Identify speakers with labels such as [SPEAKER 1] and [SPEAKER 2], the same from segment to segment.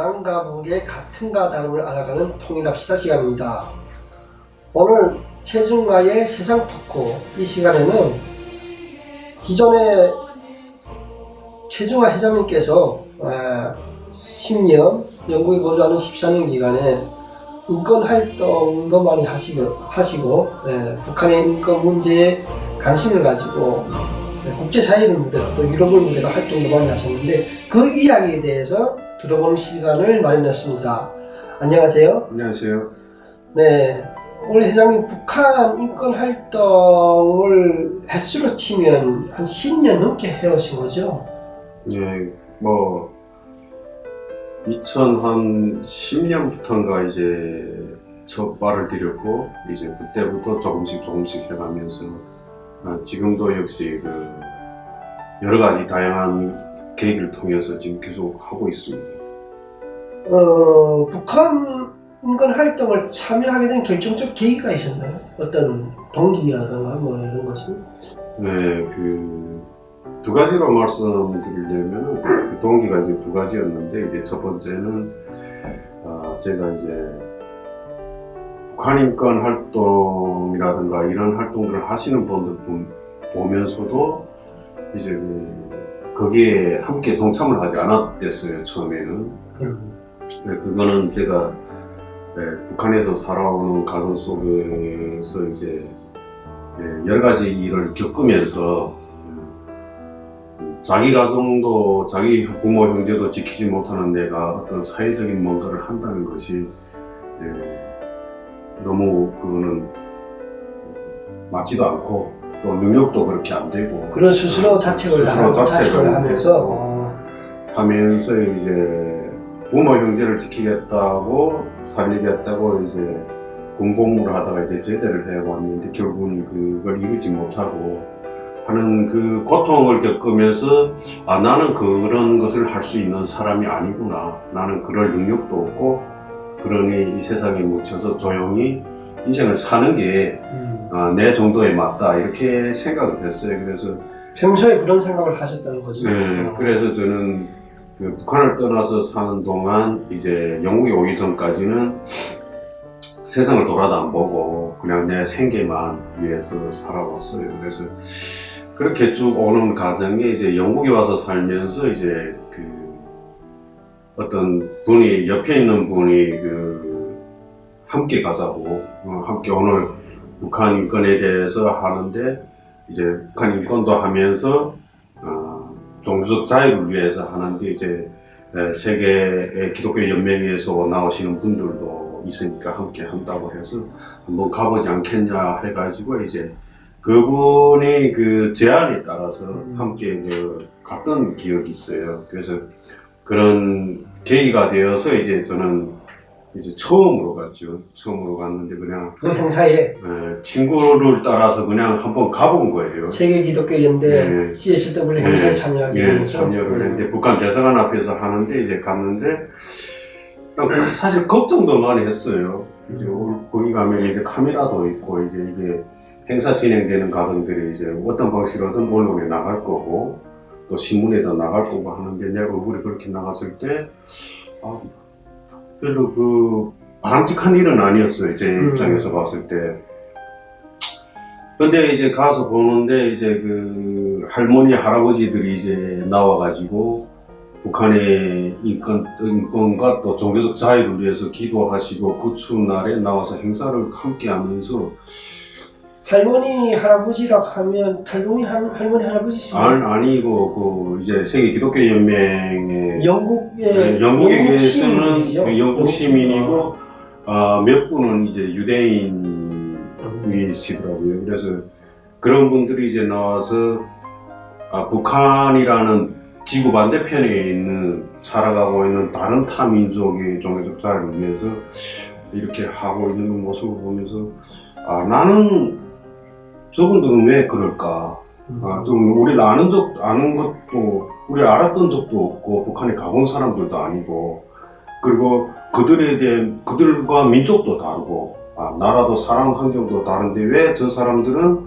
[SPEAKER 1] 남과 북의 같은가 다름을 알아가는 통일합시다 시간입니다. 오늘 체중과의 세상 토크 이 시간에는 기존에 체중과 회장님께서 10년 영국에 거주하는 14년 기간에 인권 활동도 많이 하시고 북한의 인권 문제에 관심을 가지고 국제사회를 무대로 또 유럽을 무대로 활동도 많이 하셨는데 그 이야기에 대해서 들어보는 시간을 마련했습니다. 안녕하세요.
[SPEAKER 2] 안녕하세요.
[SPEAKER 1] 네, 우리 회장님 북한 인권 활동을 횟수로 치면 한 10년 넘게 해오신 거죠?
[SPEAKER 2] 예, 뭐 2010년부터인가 이제 첫 발을 들였고 이제 그때부터 조금씩 해가면서 지금도 역시 그 여러 가지 다양한 계기를 통해서 지금 계속 하고 있습니다.
[SPEAKER 1] 북한 인권 활동을 참여하게 된 결정적 계기가 있었나요? 어떤 동기라든가 뭐 이런 것이?
[SPEAKER 2] 네, 그 두 가지로 말씀드리려면 그 동기가 이제 두 가지였는데 이제 첫 번째는 제가 이제 북한 인권 활동이라든가 이런 활동들을 하시는 분들 보면서도 이제 거기에 함께 동참을 하지 않았댔어요 처음에는. 네, 그거는 제가 북한에서 살아오는 가정 속에서 이제 여러 가지 일을 겪으면서 자기 가정도 자기 부모 형제도 지키지 못하는 내가 어떤 사회적인 뭔가를 한다는 것이 너무 그거는 맞지도 않고 또 능력도 그렇게 안 되고
[SPEAKER 1] 그런 스스로 자책을
[SPEAKER 2] 하면서 이제 부모 형제를 지키겠다고 살리겠다고 이제 군복무를 하다가 이제 제대를 해왔는데 결국은 그걸 이루지 못하고 하는 그 고통을 겪으면서 나는 그런 것을 할 수 있는 사람이 아니구나. 나는 그럴 능력도 없고 그러니 이 세상에 묻혀서 조용히 인생을 사는 게 내 정도에 맞다 이렇게 생각을 했어요. 그래서
[SPEAKER 1] 평소에 그런 생각을 하셨다는 거죠?
[SPEAKER 2] 네, 그래서 저는 그 북한을 떠나서 사는 동안 이제 영국에 오기 전까지는 세상을 돌아도 안 보고 그냥 내 생계만 위해서 살아왔어요. 그래서 그렇게 쭉 오는 과정에 이제 영국에 와서 살면서 이제 그 어떤 분이 옆에 있는 분이 그 함께 가자고 함께 오늘 북한 인권에 대해서 하는데 이제 북한 인권도 하면서 종교적 자유를 위해서 하는데 이제 세계의 기독교 연맹에서 나오시는 분들도 있으니까 함께 한다고 해서 한번 가보지 않겠냐 해가지고 이제 그분의 그 제안에 따라서 함께 갔던 기억이 있어요. 그래서 그런 계기가 되어서 이제 저는 이제 처음으로 갔죠. 처음으로 갔는데 그냥
[SPEAKER 1] 그 행사에
[SPEAKER 2] 친구를 따라서 그냥 한번 가본 거예요.
[SPEAKER 1] 세계 기독교 연대 CSW 행사에 참여하게 되면서
[SPEAKER 2] 참여를 했는데 북한 대사관 앞에서 하는데 이제 갔는데 사실 걱정도 많이 했어요. 이제 거기 가면 이제 카메라도 있고 이제 이게 행사 진행되는 과정들이 이제 어떤 방식으로든 언론에 나갈 거고 또 신문에도 나갈 거고 하는데 내 얼굴이 그렇게 나갔을 때 별로 그 바람직한 일은 아니었어요. 제 입장에서 봤을 때. 근데 이제 가서 보는데 이제 그 할머니 할아버지들이 이제 나와가지고 북한의 인권과 또 종교적 자유를 위해서 기도하시고 그 추운 날에 나와서 행사를 함께 하면서
[SPEAKER 1] 할머니 할아버지라 하면 탈북민 할머니 할아버지시죠?
[SPEAKER 2] 아니고 그 이제 세계 기독교 연맹의
[SPEAKER 1] 영국에
[SPEAKER 2] 계시는 영국 시민이고 몇 분은 이제 유대인이시더라고요. 그래서 그런 분들이 이제 나와서 북한이라는 지구 반대편에 있는 살아가고 있는 다른 타 민족의 종교적 자유를 위해서 이렇게 하고 있는 모습을 보면서 나는 저분들은 왜 그럴까? 좀 우리 아는 것도 우리 알았던 적도 없고 북한에 가본 사람들도 아니고 그리고 그들과 민족도 다르고 나라도 사람 환경도 다른데 왜 저 사람들은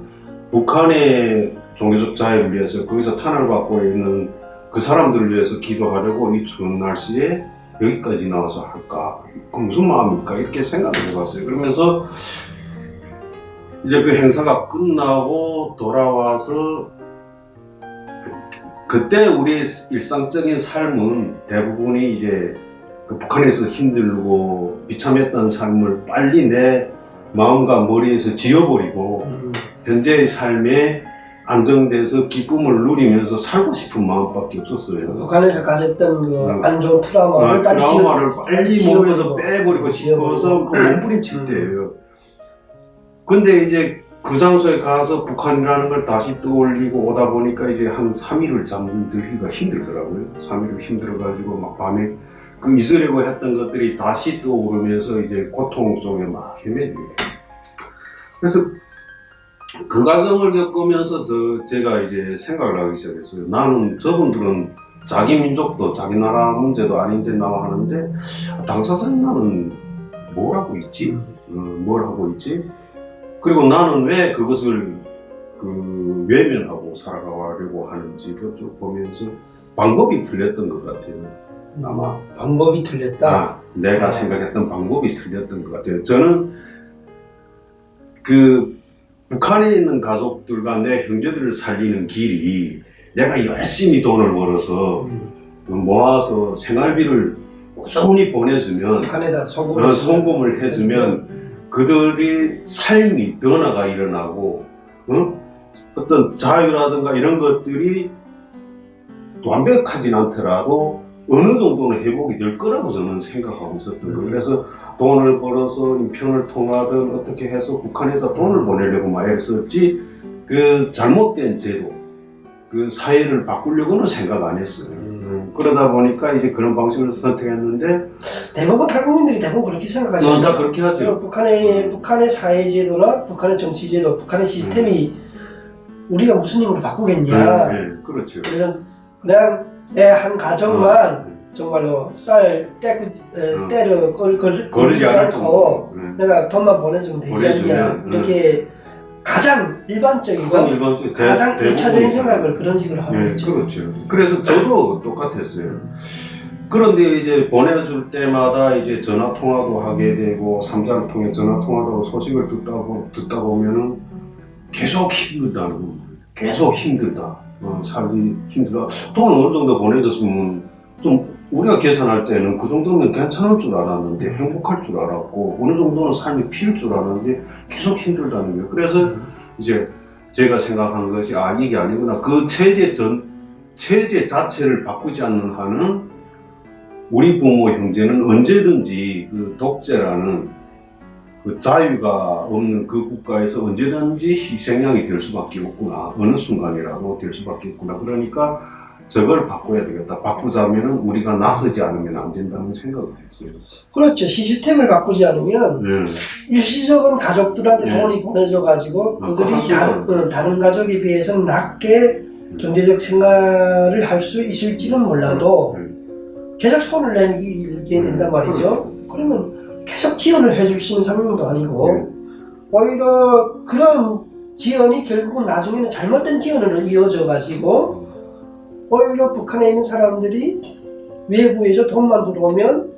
[SPEAKER 2] 북한의 종교적 자유를 위해서 거기서 탄압을 받고 있는 그 사람들을 위해서 기도하려고 이 추운 날씨에 여기까지 나와서 할까? 그 무슨 마음일까? 이렇게 생각을 해봤어요. 그러면서 이제 그 행사가 끝나고 돌아와서 그때 우리의 일상적인 삶은 대부분이 이제 그 북한에서 힘들고 비참했던 삶을 빨리 내 마음과 머리에서 지워버리고 현재의 삶에 안정돼서 기쁨을 누리면서 살고 싶은 마음밖에 없었어요.
[SPEAKER 1] 북한에서 가졌던 그 안 좋은 트라우마를
[SPEAKER 2] 빨리 몸에서 빼버리고 싶어서 그 몸부림칠 때예요. 근데 이제 그 장소에 가서 북한이라는 걸 다시 떠올리고 오다 보니까 이제 한 3일을 잠들기가 힘들더라고요. 3일을 힘들어가지고 막 밤에 그 잊으려고 했던 것들이 다시 떠오르면서 이제 고통 속에 막 헤매지고. 그래서 그 과정을 겪으면서 제가 이제 생각을 하기 시작했어요. 나는 저분들은 자기 민족도 자기 나라 문제도 아닌데 나와 하는데 당사자는 나는 뭘 하고 있지? 뭘 하고 있지? 그리고 나는 왜 그것을 외면하고 살아가려고 하는지도 쭉 보면서 방법이 틀렸던 것 같아요. 아마
[SPEAKER 1] 방법이 틀렸다.
[SPEAKER 2] 내가 생각했던 방법이 틀렸던 것 같아요. 저는 그 북한에 있는 가족들과 내 형제들을 살리는 길이 내가 열심히 돈을 벌어서 모아서 생활비를 꾸준히 보내주면
[SPEAKER 1] 북한에다
[SPEAKER 2] 송금을 해주면 그들의 삶이 변화가 일어나고 어떤 자유라든가 이런 것들이 완벽하진 않더라도 어느 정도는 회복이 될 거라고 저는 생각하고 있었던 거예요. 그래서 돈을 벌어서 인편을 통하든 어떻게 해서 북한에서 돈을 보내려고 많이 했었지 그 잘못된 제도, 그 사회를 바꾸려고는 생각 안 했어요. 그러다 보니까 이제 그런 방식을 선택했는데
[SPEAKER 1] 대부분 탈북민들이 대부분 그렇게 생각하죠.
[SPEAKER 2] 다 그렇게 하죠.
[SPEAKER 1] 북한의 사회제도나 북한의 정치제도, 북한의 시스템이 우리가 무슨 힘으로 바꾸겠냐.
[SPEAKER 2] 그렇죠.
[SPEAKER 1] 그래서 그냥 내 한 가정만 정말로 쌀 때려 걸리지 않고 내가 돈만 보내주면 되지 않냐. 이렇게 가장 일반적이고 가장 1차적인 생각을 그런 식으로 하고 있죠.
[SPEAKER 2] 그렇죠. 그래서 저도 똑같았어요. 그런데 이제 보내줄 때마다 이제 전화 통화도 하게 되고 삼자를 통해 전화 통화도 하고 소식을 듣다 보면은 계속 힘들다는 거예요. 계속 힘들다. 살기 힘들다. 돈 어느 정도 보내줬으면 좀 우리가 계산할 때는 그 정도면 괜찮을 줄 알았는데 행복할 줄 알았고 어느 정도는 삶이 필 줄 알았는데 계속 힘들다는 거예요. 그래서 이제 제가 생각한 것이 이게 아니구나. 그 체제 자체를 바꾸지 않는 한은 우리 부모 형제는 언제든지 그 독재라는 그 자유가 없는 그 국가에서 언제든지 희생양이 될 수밖에 없구나. 어느 순간이라도 될 수밖에 없구나. 그러니까 저걸 바꿔야 되겠다. 바꾸자면은 우리가 나서지 않으면 안 된다는 생각을 했어요.
[SPEAKER 1] 그렇죠. 시스템을 바꾸지 않으면 일시적인 가족들한테 돈이 보내줘가지고 그들이 다른 가족에 비해서는 낮게 경제적 생활을 할 수 있을지는 몰라도 계속 손을 내밀게 된단 말이죠. 그러면 계속 지원을 해줄 수 있는 상황도 아니고 오히려 그런 지원이 결국은 나중에는 잘못된 지원으로 이어져가지고 오히려 북한에 있는 사람들이 외부에서 돈만 들어오면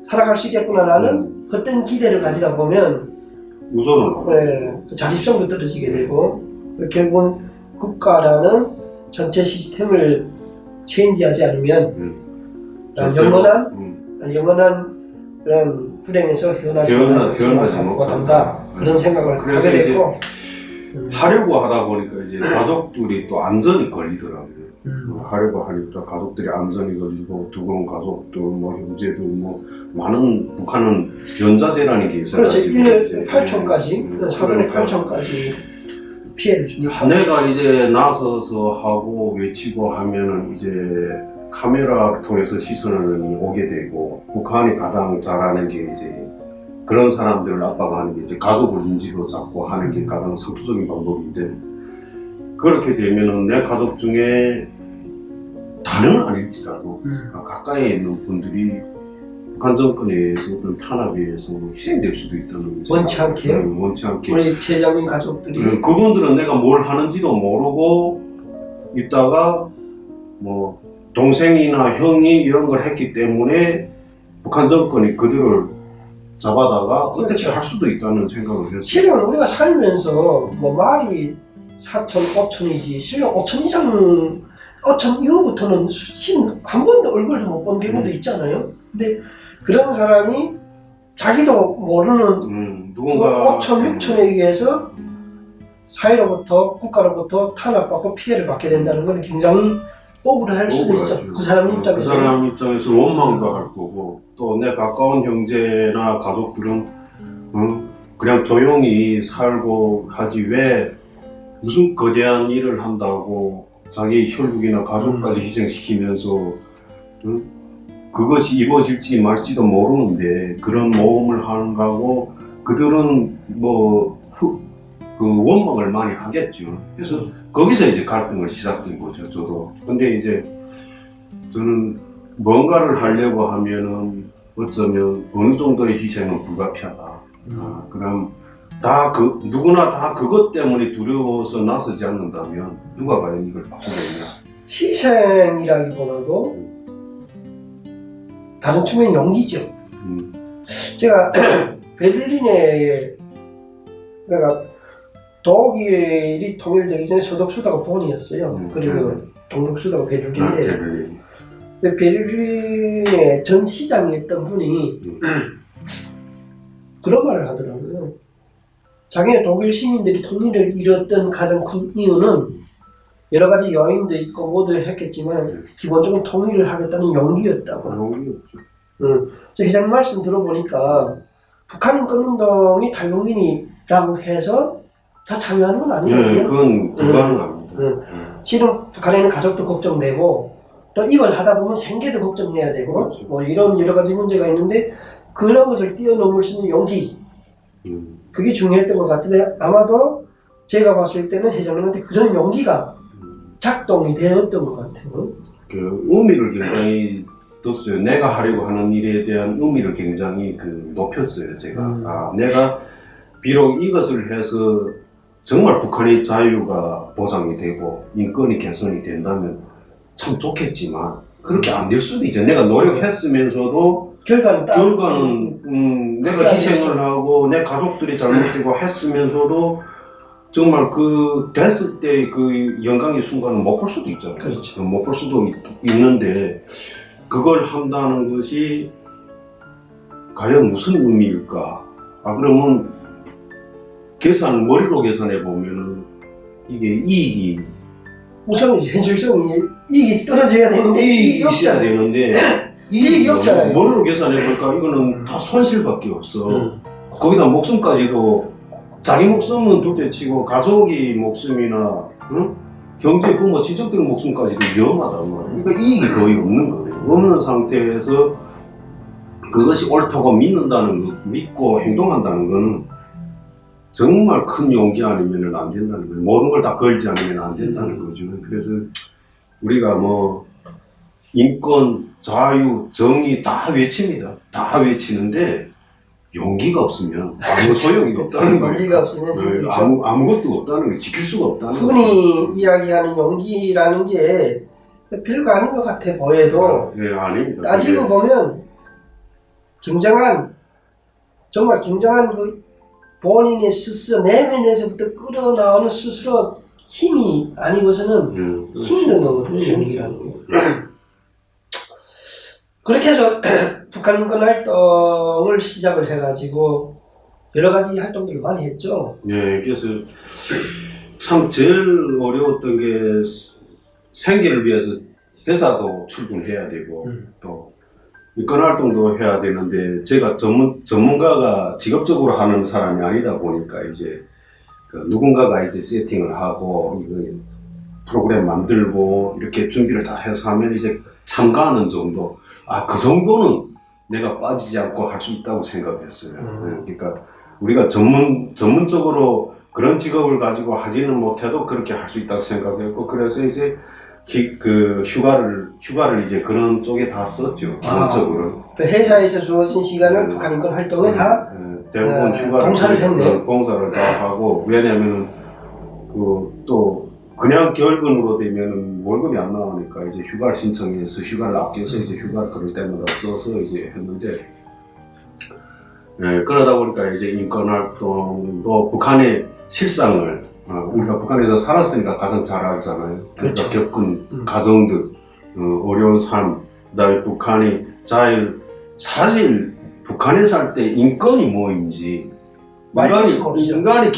[SPEAKER 1] 살아갈 수 있겠구나라는 헛된 기대를 가지다 보면
[SPEAKER 2] 우선은
[SPEAKER 1] 그 자립성도 떨어지게 되고 결국은 국가라는 전체 시스템을 체인지하지 않으면 영원한 그런 불행에서 헤어나지 못한다. 그런 생각을 하게 됐고
[SPEAKER 2] 하려고 하다 보니까 이제 가족들이 또 안전이 걸리더라고요. 하려고 하니까 가족들이 안전이 걸리고 두고온 가족들, 뭐 형제들, 뭐 많은 북한은 연자제라는 게 있어가지고
[SPEAKER 1] 그렇죠. 8촌까지 사돈의 8촌까지 피해를 주니까
[SPEAKER 2] 내가 이제 나서서 하고 외치고 하면은 이제 카메라를 통해서 시선을 오게 되고 북한이 가장 잘하는 게 이제 그런 사람들을 압박하는 게 이제 가족을 인지로 잡고 하는 게 가장 상투적인 방법인데 그렇게 되면은 내 가족 중에 다는 아닐지라도 가까이에 있는 분들이 북한 정권에 의해서 어떤 탄압에 의해서 희생될 수도 있다는
[SPEAKER 1] 원치 않게 우리 제자민 가족들이
[SPEAKER 2] 그분들은 내가 뭘 하는지도 모르고 있다가 뭐 동생이나 형이 이런 걸 했기 때문에 북한 정권이 그들을 잡아다가 어떻게 할 수도 있다는 생각을 했어요.
[SPEAKER 1] 실은 우리가 살면서 뭐 말이 4천, 5천이지 실은 5천 이상 5천 이후부터는 실은 한 번도 얼굴도 못 본 경우도 있잖아요. 근데 그런 사람이 자기도 모르는
[SPEAKER 2] 누군가
[SPEAKER 1] 5천, 6천에 의해서 사회로부터 국가로부터 탄압받고 피해를 받게 된다는 건 굉장히 억울할 수도 있죠. 그 사람 입장에서.
[SPEAKER 2] 그 사람 입장에서 원망도 할 거고 또 내 가까운 형제나 가족들은 그냥 조용히 살고 하지 왜 무슨 거대한 일을 한다고 자기 혈육이나 가족까지 희생시키면서 그것이 이루어질지 말지도 모르는데 그런 모험을 하는 거고 그들은 그 원망을 많이 하겠죠. 그래서 거기서 이제 갈등을 시작된 거죠. 저도. 근데 이제 저는 뭔가를 하려고 하면은 어쩌면 어느 정도의 희생은 불가피하다. 그럼 누구나 다 그것 때문에 두려워서 나서지 않는다면 누가 과연 이걸 바꾸겠냐.
[SPEAKER 1] 희생이라기보다도 다른 측면이 용기죠. 제가 베를린에 그러니까 독일이 통일되기 전에 서독수도가 본이었어요. 그리고 동독수도가 베를린인데 근데 베를린의 전 시장이었던 분이 그런 말을 하더라고요. 자기네 독일 시민들이 통일을 이뤘던 가장 큰 이유는 여러 가지 요인도 있고 모두 했겠지만 기본적으로 통일을 하겠다는 용기였다고.
[SPEAKER 2] 용기였죠.
[SPEAKER 1] 회장님 말씀 들어보니까 북한 인권운동이 탈북민이라고 해서 다 참여하는 건 아니거든요.
[SPEAKER 2] 네, 그건 불가능합니다.
[SPEAKER 1] 실은 북한에는 가족도 걱정되고 또 이걸 하다 보면 생계도 걱정해야 되고
[SPEAKER 2] 그렇죠.
[SPEAKER 1] 뭐 이런 여러 가지 문제가 있는데 그런 것을 뛰어넘을 수 있는 용기 그게 중요했던 것 같은데 아마도 제가 봤을 때는 회장님한테 그런 용기가 작동이 되었던 것 같아요.
[SPEAKER 2] 그 의미를 굉장히 뒀어요. 내가 하려고 하는 일에 대한 의미를 굉장히 높였어요. 제가 내가 비록 이것을 해서 정말 북한의 자유가 보장이 되고 인권이 개선이 된다면 참 좋겠지만 그렇게 안 될 수도 있죠. 내가 노력했으면서도 결과는 내가 희생을 하고 내 가족들이 잘못되고 했으면서도 정말 그 됐을 때 그 영광의 순간은 못 볼 수도 있잖아요.
[SPEAKER 1] 그렇죠.
[SPEAKER 2] 못 볼 수도 있는데 그걸 한다는 것이 과연 무슨 의미일까? 그러면 머리로 계산해 보면은 이게 이익이
[SPEAKER 1] 우선 현실성이 이익이 떨어져야 되는데 이익이
[SPEAKER 2] 있어야
[SPEAKER 1] 없잖아요.
[SPEAKER 2] 되는데
[SPEAKER 1] 이익이 없잖아요.
[SPEAKER 2] 머리로 계산해 보니까 이거는 다 손실밖에 없어. 거기다 목숨까지도 자기 목숨은 둘째치고 가족이 목숨이나 경제 부모 친척들 목숨까지도 위험하단 말이야. 그러니까 이익이 거의 없는 거예요. 없는 상태에서 그것이 옳다고 믿고 행동한다는 거는 정말 큰 용기 아니면 안 된다는 거예요. 모든 걸 다 걸지 않으면 안 된다는 거죠. 그래서 우리가 인권, 자유, 정의 다 외칩니다. 다 외치는데 용기가 없으면 아무 소용이 없다는 거예요.
[SPEAKER 1] 용기가 없으면 힘들죠.
[SPEAKER 2] 아무것도 없다는 거예요. 지킬 수가 없다는 거예요.
[SPEAKER 1] 흔히 이야기하는 용기라는 게 별거 아닌 것 같아 보여도
[SPEAKER 2] 아닙니다.
[SPEAKER 1] 따지고 보면 정말 굉장한 그 본인의 스스로 내면에서부터 끌어나오는 스스로 힘이 아니고서는 힘든 거거든요. 용기라는 게. 그렇게 해서 북한 인권 활동을 시작을 해가지고 여러 가지 활동들을 많이 했죠.
[SPEAKER 2] 네, 그래서 참 제일 어려웠던 게 생계를 위해서 회사도 출근해야 되고 또 인권 활동도 해야 되는데 제가 전문가가 직업적으로 하는 사람이 아니다 보니까 이제 누군가가 이제 세팅을 하고 프로그램 만들고 이렇게 준비를 다 해서 하면 이제 참가하는 정도. 그 정도는 내가 빠지지 않고 할 수 있다고 생각했어요. 그러니까 우리가 전문적으로 그런 직업을 가지고 하지는 못해도 그렇게 할 수 있다고 생각했고 그래서 이제 휴가를 이제 그런 쪽에 다 썼죠. 기본적으로.
[SPEAKER 1] 회사에서 주어진 시간을 북한 인권 활동에 다
[SPEAKER 2] 대부분 휴가를
[SPEAKER 1] 봉사를 했네.
[SPEAKER 2] 봉사를 다 하고 왜냐면 또 그냥 결근으로 되면은 월급이 안 나오니까 이제 휴가를 신청해서 휴가를 아껴서 이제 휴가를 그럴 때마다 써서 이제 했는데, 그러다 보니까 이제 인권활동도 북한의 실상을, 우리가 북한에서 살았으니까 가장 잘 알잖아요. 그러니까
[SPEAKER 1] 그렇죠.
[SPEAKER 2] 겪은 가정들, 어려운 삶, 그다음에 북한이 사실 북한에 살 때 인권이 뭐인지, 인간이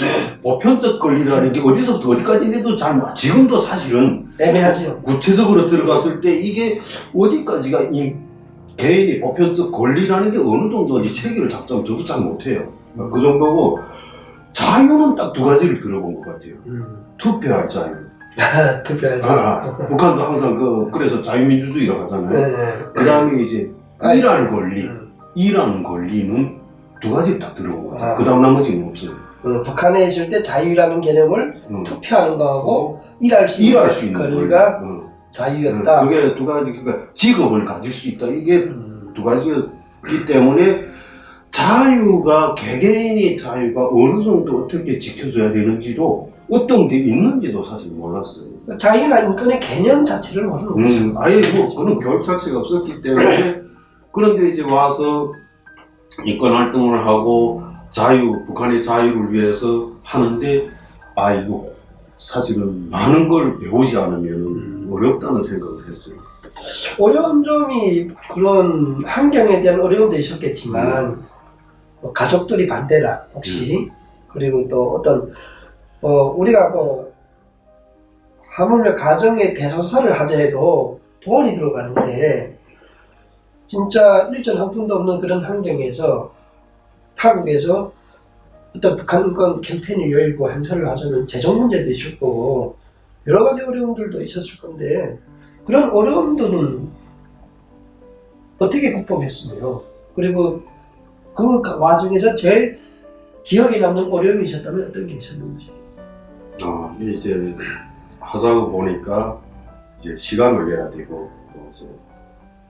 [SPEAKER 2] 보편적 권리라는 게 어디서부터 어디까지인데도 지금도 사실은
[SPEAKER 1] 애매하죠.
[SPEAKER 2] 구체적으로 들어갔을 때 이게 어디까지가 개인의 보편적 권리라는 게 어느 정도인지 체계를 잡자면 저도 잘 못해요. 그 정도고, 자유는 딱 두 가지를 들어본 것 같아요. 투표할 자유.
[SPEAKER 1] 투표할 자유.
[SPEAKER 2] 북한도 항상 그래서 자유민주주의라고 하잖아요.
[SPEAKER 1] 네.
[SPEAKER 2] 그 다음에 이제 일하는 권리. 일하는 권리는 두 가지 딱 들어온 것 같아요. 그 다음 나머지는 없어요.
[SPEAKER 1] 북한에 있을 때 자유라는 개념을 투표하는 거하고 일할 수 있는 권리가 자유였다.
[SPEAKER 2] 그게 두 가지, 그러니까 직업을 가질 수 있다. 이게 두 가지였기 때문에 자유가, 개개인의 자유가 어느 정도 어떻게 지켜져야 되는지도, 어떤 게 있는지도 사실 몰랐어요.
[SPEAKER 1] 자유나 인권의 개념 자체를 모르는 거죠.
[SPEAKER 2] 아예 그런 교육 자체가 없었기 때문에, 그런데 이제 와서 인권 활동을 하고 북한의 자유를 위해서 하는데, 이거 사실은 많은 걸 배우지 않으면 어렵다는 생각을 했어요.
[SPEAKER 1] 어려운 점이, 그런 환경에 대한 어려움도 있었겠지만, 가족들이 반대라 혹시, 그리고 또 어떤 우리가 하물며 가정의 대소사를 하자 해도 돈이 들어가는데, 진짜 일전 한 푼도 없는 그런 환경에서 타국에서 어떤 북한 인권 캠페인을 열고 행사를 하자면 재정 문제도 있을 거고 여러 가지 어려움들도 있었을 건데, 그런 어려움들은 어떻게 극복했으며, 그리고 그 와중에서 제일 기억에 남는 어려움이 있었다면 어떤 게 있었는지.
[SPEAKER 2] 이제 하자고 보니까 이제 시간을 내야 되고, 또 이제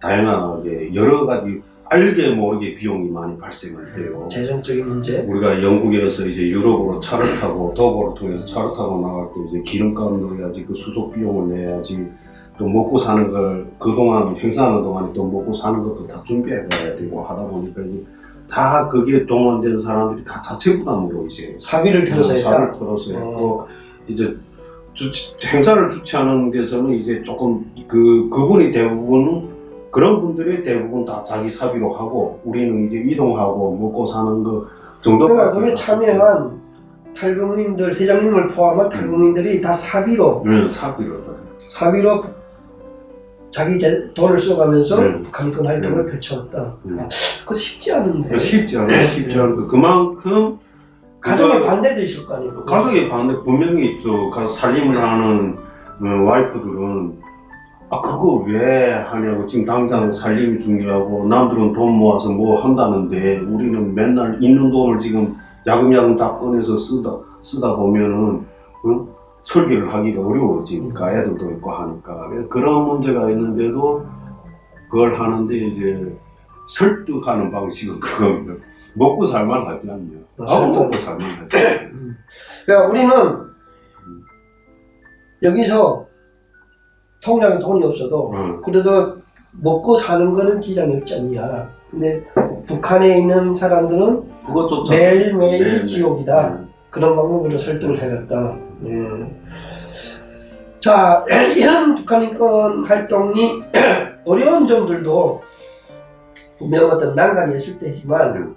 [SPEAKER 2] 다양하게 여러 가지 알게 모르게 비용이 많이 발생을 해요.
[SPEAKER 1] 재정적인 문제.
[SPEAKER 2] 우리가 영국에서 이제 유럽으로 차를 타고, 도보를 통해서 차를 타고 나갈 때 이제 기름값 넣어야지, 그 수속 비용을 내야지, 또 먹고 사는 걸 그동안 행사하는 동안에 또 먹고 사는 것도 다 준비해 가야 되고 하다 보니까 이제 다 거기에 동원된 사람들이 다 자체 부담으로 이제
[SPEAKER 1] 사비를 털어서 했다.
[SPEAKER 2] 했고, 이제 행사를 주최하는 데서는 이제 조금 그분이 대부분은, 그런 분들이 대부분 다 자기 사비로 하고, 우리는 이제 이동하고 먹고 사는 거 정도.
[SPEAKER 1] 그러니까 거기에 참여한 탈북민들, 회장님을 포함한 탈북민들이 다 사비로 사비로 자기 돈을 써가면서 북한 인권 활동을 펼쳐왔다. 그거 쉽지 않은데.
[SPEAKER 2] 쉽지 않고, 그만큼
[SPEAKER 1] 가정의 반대도 있을 거 아니에요.
[SPEAKER 2] 가족의 반대 분명히 있죠. 살림을 하는 와이프들은 그거 왜 하냐고, 지금 당장 살림이 중요하고 남들은 돈 모아서 뭐 한다는데 우리는 맨날 있는 돈을 지금 야금야금 다 꺼내서 쓰다 보면은 설계를 하기가 어려워지니까, 애들도 있고 하니까. 그런 문제가 있는데도 그걸 하는데, 이제 설득하는 방식은 그겁니다. 먹고 살만 하지 않냐. 먹고 살만 하지 않냐.
[SPEAKER 1] 그러니까 우리는 여기서 통장에 돈이 없어도 그래도 먹고 사는 거는 지장이 없지 않냐. 근데 북한에 있는 사람들은 그것조차 매일매일 지옥이다. 그런 방법으로 설득을 해갔다. 자, 이런 북한 인권 활동이 어려운 점들도 분명 어떤 난관이 있을 때지만,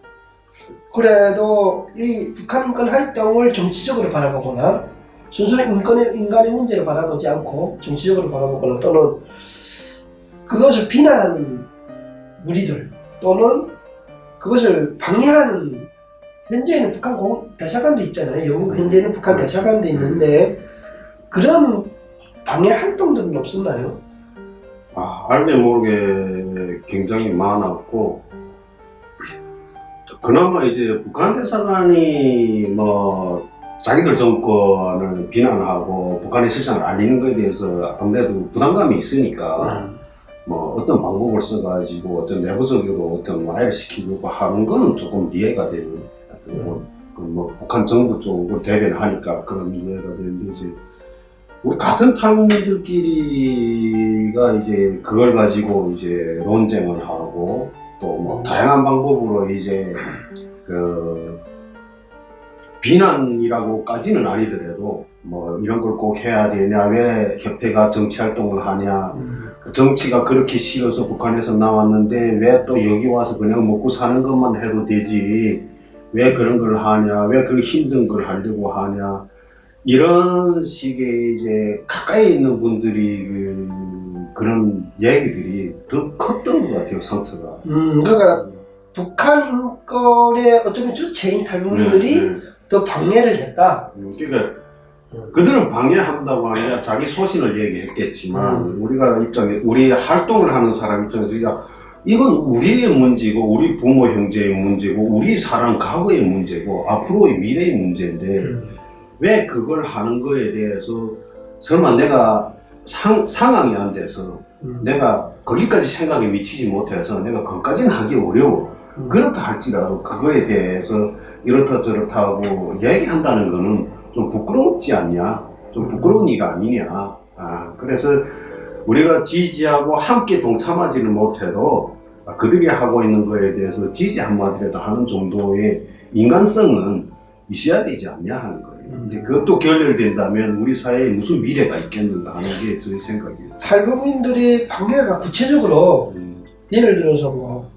[SPEAKER 1] 그래도 이 북한 인권 활동을 정치적으로 바라보거나 순수 인간의 문제로 바라보지 않고 정치적으로 바라보거나, 또는 그것을 비난하는 무리들, 또는 그것을 방해하는, 현재는 북한 대사관도 있잖아요. 영국 현재는 북한 대사관도 있는데 그런 방해 활동들은 없었나요?
[SPEAKER 2] 알게 모르게 굉장히 많았고, 그나마 이제 북한 대사관이 자기들 정권을 비난하고 북한의 실상을 알리는 것에 대해서 아무래도 부담감이 있으니까 어떤 방법을 써가지고 어떤 내부적으로 어떤 와해를 시키려고 하는 거는 조금 이해가 돼요. 북한 정부 쪽을 대변하니까 그런 이해가 되는데, 이제 우리 같은 탈북민들끼리가 이제 그걸 가지고 이제 논쟁을 하고 또 뭐 다양한 방법으로 이제 그 비난이라고까지는 아니더라도 뭐 이런 걸 꼭 해야 되냐, 왜 협회가 정치 활동을 하냐, 정치가 그렇게 싫어서 북한에서 나왔는데 왜 또 여기 와서 그냥 먹고 사는 것만 해도 되지, 왜 그런 걸 하냐, 왜 그런 힘든 걸 하려고 하냐, 이런 식의 이제 가까이 있는 분들이 그런 얘기들이 더 컸던 것 같아요, 상처가.
[SPEAKER 1] 그러니까 북한 인권의 어쩌면 주체인 탈북민들이 더 방해를 했다.
[SPEAKER 2] 그러니까 그들은 방해한다고 하니까 자기 소신을 얘기했겠지만 우리가 입장에, 우리 활동을 하는 사람 입장에서 이건 우리의 문제고 우리 부모 형제의 문제고 우리 사람 과거의 문제고 앞으로의 미래의 문제인데 왜 그걸 하는 거에 대해서 설마 내가 상황이 안 돼서 내가 거기까지 생각이 미치지 못해서 내가 그것까지는 하기 어려워. 그렇다 할지라도 그거에 대해서 이렇다 저렇다 하고 얘기한다는 거는 좀 부끄럽지 않냐, 좀 부끄러운 일 아니냐. 그래서 우리가 지지하고 함께 동참하지는 못해도 그들이 하고 있는 거에 대해서 지지 한마디라도 하는 정도의 인간성은 있어야 되지 않냐 하는 거예요. 근데 그것도 결렬된다면 우리 사회에 무슨 미래가 있겠는가 하는 게 저의 생각이에요.
[SPEAKER 1] 탈북민들의 방해가 구체적으로 예를 들어서 뭐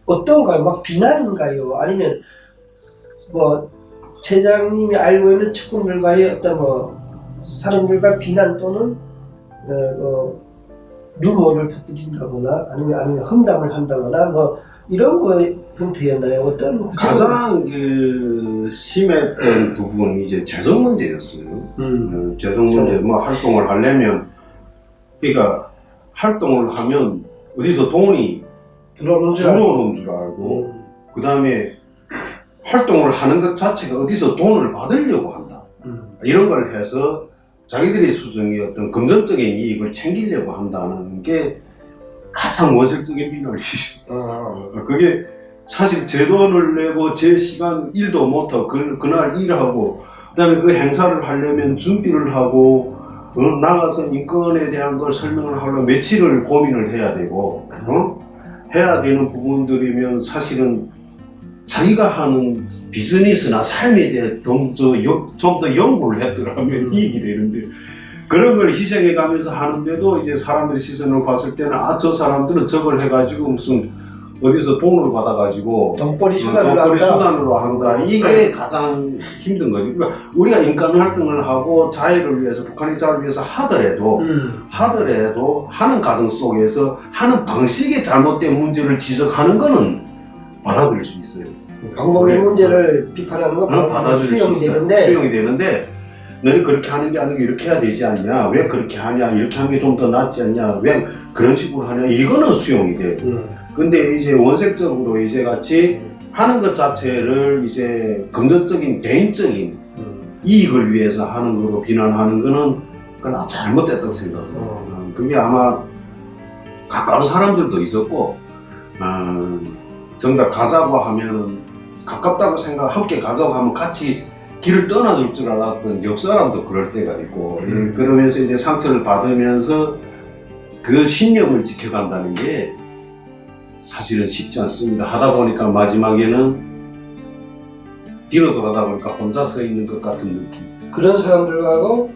[SPEAKER 1] 어떤가요? 막 비난인가요? 아니면 뭐 회장님이 알고 있는 측근들과의 어떤 뭐 사람들과 비난 또는 루머를 퍼뜨린다거나 아니면 험담을 한다거나 뭐 이런 거 형태였나요? 어떤
[SPEAKER 2] 가장 심했던 부분이 이제 재정 문제였어요. 재정 문제, 뭐 활동을 하려면, 그러니까 활동을 하면 어디서 돈이 들어오는 줄 알고, 그 다음에 활동을 하는 것 자체가 어디서 돈을 받으려고 한다. 이런 걸 해서 자기들의 수중의 어떤 금전적인 이익을 챙기려고 한다는 게 가장 원색적인 비난이죠. 그게 사실 제 돈을 내고 제 시간 일도 못하고 그날 일하고 그다음에 그 행사를 하려면 준비를 하고 나가서 인권에 대한 걸 설명을 하려면 며칠을 고민을 해야 되고 해야 되는 부분들이면 사실은 자기가 하는 비즈니스나 삶에 대해 좀 더 연구를 했더라면 이익이 되는데 그런 걸 희생해 가면서 하는데도 이제 사람들의 시선을 봤을 때는 저 사람들은 저걸 해가지고 무슨 어디서 돈을 받아가지고
[SPEAKER 1] 돈벌이 수단으로
[SPEAKER 2] 한다. 이게 가장 힘든 거지. 그러니까 우리가 인권 활동을 하고 자유를 위해서, 북한의 자유를 위해서 하더라도 하는 과정 속에서 하는 방식의 잘못된 문제를 지적하는 거는 받아들일 수 있어요.
[SPEAKER 1] 방법의 문제를 비판하는 건
[SPEAKER 2] 받아들일 수 있어요. 수용이 되는데 너는 그렇게 하는 게 아니고 이렇게 해야 되지 않냐, 왜 그렇게 하냐, 이렇게 하는 게 좀 더 낫지 않냐, 왜 그런 식으로 하냐, 이거는 수용이 돼. 근데 이제 원색적으로 이제 같이 하는 것 자체를 이제 금전적인 개인적인 이익을 위해서 하는 거로 비난하는 거는 그건 잘못됐다고 생각해요. 그게 아마 가까운 사람들도 있었고, 정작 가자고 하면은 가깝다고 함께 가자고 하면 같이 길을 떠나줄 줄 알았던 옆 사람도 그럴 때가 있고, 그러면서 이제 상처를 받으면서 그 신념을 지켜간다는 게 사실은 쉽지 않습니다. 하다 보니까 마지막에는 뒤로 돌아다 보니까 혼자 서 있는 것 같은 느낌.
[SPEAKER 1] 그런 사람들하고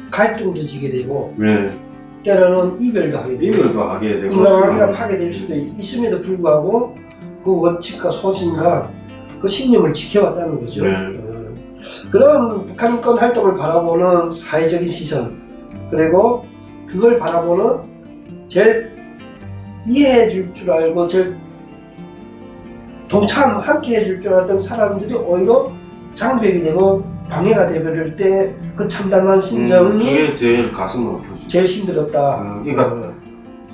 [SPEAKER 1] 갈등도 지게 되고, 때로는 이별도 하게 되고, 인간관계가 파괴될 수도 있음에도 불구하고 그 원칙과 소신과 그 신념을 지켜왔다는 거죠. 그런 북한 인권 활동을 바라보는 사회적인 시선, 그리고 그걸 바라보는 제일 이해해 줄 줄 알고 제일 함께 해줄 줄 알았던 사람들이 오히려 장벽이 되고 방해가 되버릴 때 그 참담한 심정이
[SPEAKER 2] 그게 제일 가슴 아프죠.
[SPEAKER 1] 제일 힘들었다.
[SPEAKER 2] 그러니까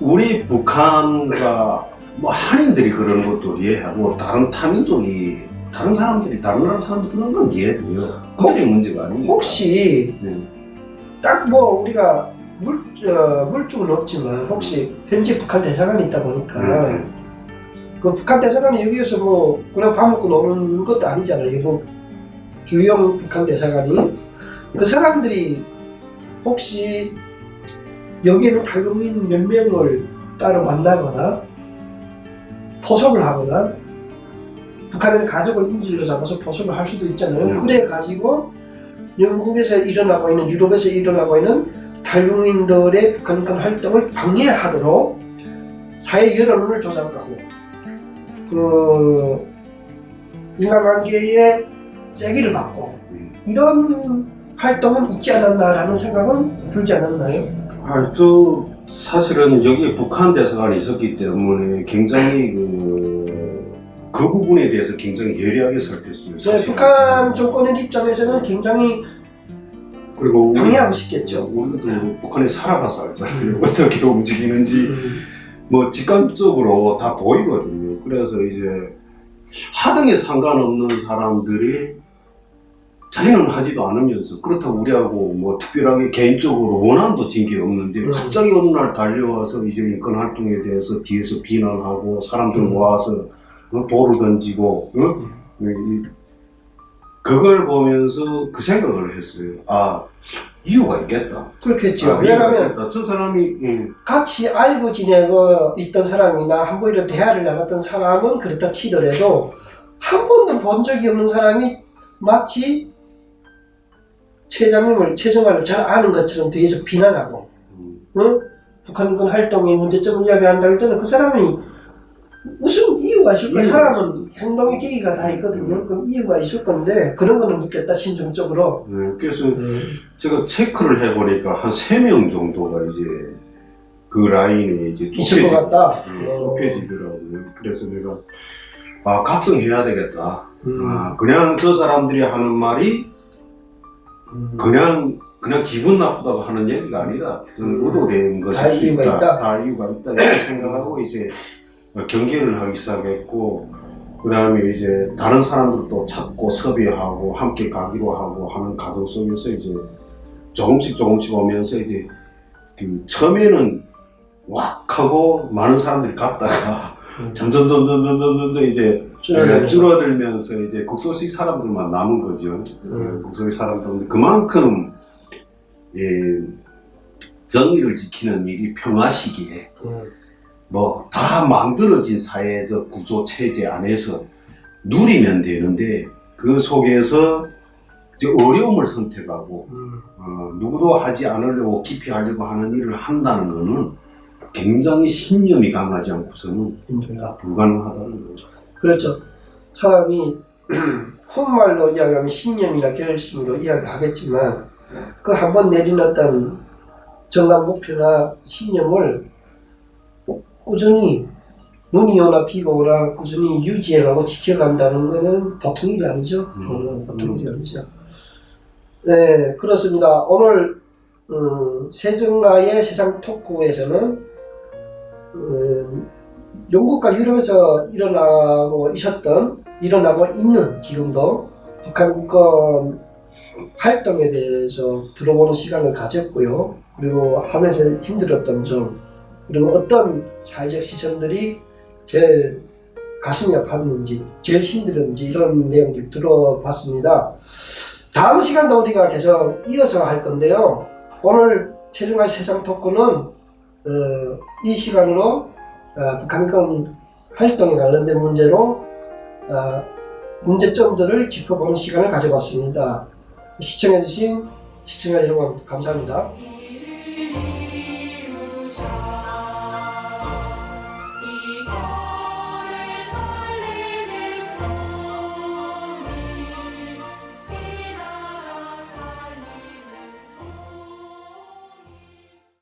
[SPEAKER 2] 우리 북한과 뭐 한인들이 그러는 것도 이해하고 다른 타민족이 다른 사람들이 다른 나라 사람들이 그런 건 이해해요. 그들의 문제가 아니니까. 혹시
[SPEAKER 1] 딱 뭐 우리가 물증은 없지만 혹시 현재 북한 대사관이 있다 보니까 그 북한 대사관이 여기에서 뭐 그냥 밥 먹고 노는 것도 아니잖아요. 뭐 주영 북한 대사관이 그 사람들이 혹시 여기에는 탈북민 몇 명을 따로 만나거나 포섭을 하거나 북한의 가족을 인질로 잡아서 포섭을 할 수도 있잖아요. 그래 가지고 영국에서 일어나고 있는, 유럽에서 일어나고 있는 탈북민들의 북한권 활동을 방해하도록 사회 여론을 조작하고 그 인간관계에 세기를 받고 이런 활동은 있지 않았나라는 생각은 들지 않았나요?
[SPEAKER 2] 사실은 여기 북한 대사관이 있었기 때문에 굉장히 그 부분에 대해서 굉장히 예리하게 살폈어요.
[SPEAKER 1] 네, 북한 정권의 입장에서는 굉장히
[SPEAKER 2] 그리고
[SPEAKER 1] 방해하고 싶겠죠.
[SPEAKER 2] 우리도 북한에 살아가서 알잖아요. 어떻게 움직이는지 뭐 직관적으로 다 보이거든요. 그래서 이제 하등에 상관없는 사람들이 자기는 하지도 않으면서 그렇다고 우리하고 뭐 특별하게 개인적으로 원한도 진 게 없는데 갑자기 어느 날 달려와서 이제 인권 활동에 대해서 뒤에서 비난하고 사람들 모아서 돌을 던지고 그걸 보면서 그 생각을 했어요. 아, 이유가 있겠다.
[SPEAKER 1] 그렇겠죠.
[SPEAKER 2] 이유가
[SPEAKER 1] 왜냐하면
[SPEAKER 2] 있겠다. 저 사람이
[SPEAKER 1] 같이 알고 지내고 있던 사람이나 한 번이라도 대화를 나눴던 사람은 그렇다 치더라도 한 번도 본 적이 없는 사람이 마치 최정화를 잘 아는 것처럼 뒤에서 비난하고 북한군 활동의 문제점을 이야기한다고 할 때는 그 사람이 무슨 이유가 있을까? 사람은 행동의 계기가 다 있거든요. 그럼 이유가 있을 건데 그런 거는 묻겠다 심정적으로.
[SPEAKER 2] 그래서 제가 체크를 해보니까 한 3명 정도가 이제 그 라인에 이제
[SPEAKER 1] 있을 것 같다.
[SPEAKER 2] 좁혀지더라고요. 그래서 내가 각성해야 되겠다. 그냥 저 사람들이 하는 말이 그냥 기분 나쁘다고 하는 얘기가 아니다. 의도된 것일 수 있다. 다 이유가 있다. 이렇게 생각하고 이제 경계를 하기 시작했고, 그 다음에 이제 다른 사람들도 찾고 섭외하고 함께 가기로 하고 하는 과정 속에서 이제 조금씩 오면서 이제 그 처음에는 왁 하고 많은 사람들이 갔다가 점점 이제 줄어들면서 이제 국소식 사람들만 남은 거죠. 국소식 사람들은 그만큼 정의를 지키는 일이 평화 시기에 뭐 다 만들어진 사회적 구조 체제 안에서 누리면 되는데 그 속에서 이제 어려움을 선택하고 누구도 하지 않으려고 깊이 하려고 하는 일을 한다는 것은 굉장히 신념이 강하지 않고서는 불가능하다는 거죠.
[SPEAKER 1] 그렇죠. 사람이 콧말로 이야기하면 신념이나 결심으로 이야기하겠지만 그 한번 내린 어떤 정한 목표나 신념을 꾸준히 눈이 오나 비가 오나 꾸준히 유지해가고 지켜간다는 것은 보통 일이 아니죠. 보통 일이 아니죠. 네, 그렇습니다. 오늘 세정가의 세상 토크에서는 영국과 유럽에서 일어나고 있는 지금도 북한권 활동에 대해서 들어보는 시간을 가졌고요. 그리고 하면서 힘들었던 점, 그리고 어떤 사회적 시선들이 제일 가슴이 아팠는지, 제일 힘들었는지 이런 내용들 들어봤습니다. 다음 시간도 우리가 계속 이어서 할 건데요. 오늘 최정화의 세상 토크는 이 시간으로 북한권 활동에 관련된 문제로 문제점들을 짚어보는 시간을 가져봤습니다. 시청해주신 시청자 여러분 감사합니다.